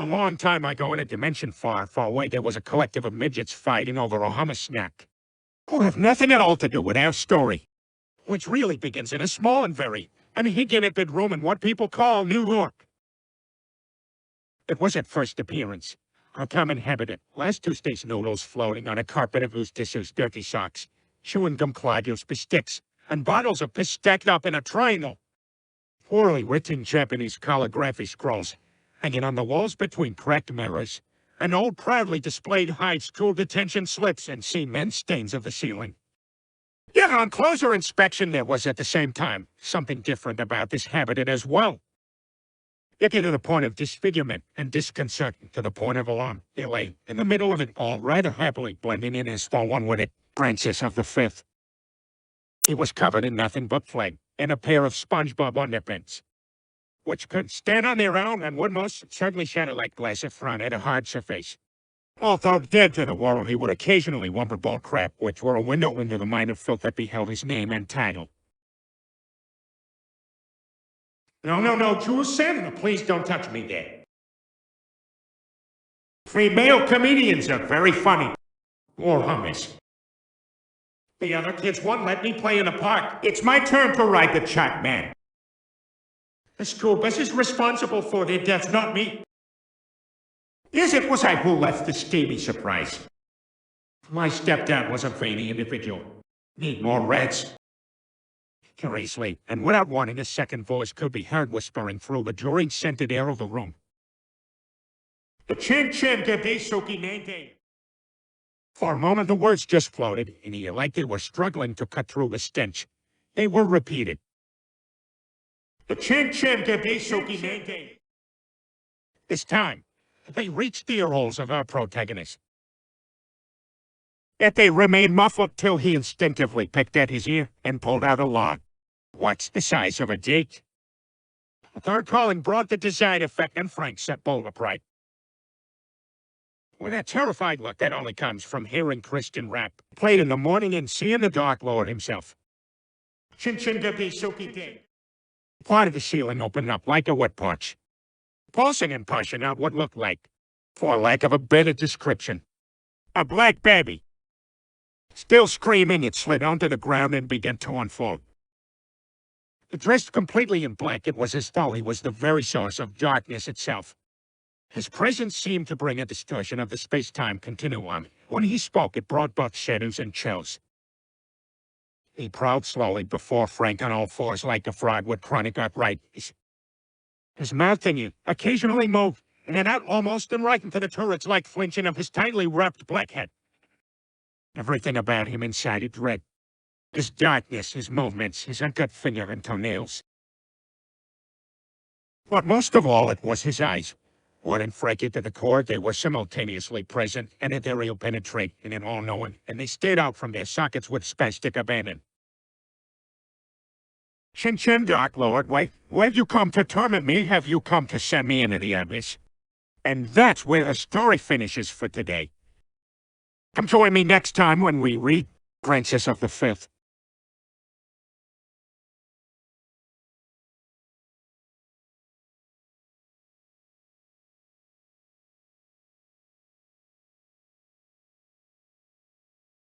A long time ago in a dimension far, far away, there was a collective of midgets fighting over a hummus snack. Who have nothing at all to do with our story, which really begins in a small and very unhygienic room in what people call New York. It was at first appearance a common habitant, last Tuesday's noodles floating on a carpet of loose tissues, dirty socks, chewing gum cloggers, sticks, and bottles of piss stacked up in a triangle. Poorly written Japanese calligraphy scrolls hanging on the walls between cracked mirrors, and old proudly displayed high school detention slips and cement stains of the ceiling. Yet on closer inspection, there was at the same time something different about this habitat as well. Icky to the point of disfigurement and disconcerting to the point of alarm, they lay in the middle of it all, rather happily blending in as though one with it, Francis Of The Filth. He was covered in nothing but flame and a pair of SpongeBob underpants, which could stand on their own and would most certainly shatter like glass if thrown at a hard surface. Although dead to the world, he would occasionally whumper ball crap, which were a window into the mind of filth that beheld his name and title. No, Jules Santa, please don't touch me there. Female comedians are very funny. Or hummus. The other kids won't let me play in the park. It's my turn to ride the chat man. The school bus is responsible for their deaths, not me. Yes, it was I who left the steamy surprise. My stepdad was a veiny individual. Need more reds. Curiously, and without warning, a second voice could be heard whispering through the drink-scented air of the room. The chin-chin suki nente. For a moment, the words just floated, and he like they were struggling to cut through the stench. They were repeated. The chin-chin suki nente. This time, they reached the ear holes of our protagonist. Yet they remained muffled till he instinctively picked at his ear and pulled out a log. What's the size of a date? A third calling brought the desired effect, and Frank sat bolt upright. With a terrified look that only comes from hearing Christian rap played in the morning and seeing the Dark Lord himself. Part of the ceiling opened up like a wet patch, pulsing and pushing out what looked like, for lack of a better description, a black baby. Still screaming, it slid onto the ground and began to unfold. Dressed completely in black, it was as though he was the very source of darkness itself. His presence seemed to bring a distortion of the space-time continuum. When he spoke, it brought both shadows and chills. He prowled slowly before Frank on all fours like a frog with chronic arthritis. His mouth occasionally moved, in and out almost and right into the turrets like flinching of his tightly wrapped black head. Everything about him incited dread. His darkness, his movements, his uncut finger and toenails. But most of all, it was his eyes. What and Frank to the core, they were simultaneously present and ethereal, penetrating and all-knowing, and they stared out from their sockets with spastic abandon. Chin, Dark Lord, why have you come to torment me? Have you come to send me into the abyss? And that's where the story finishes for today. Come join me next time when we read Francis of the Filth.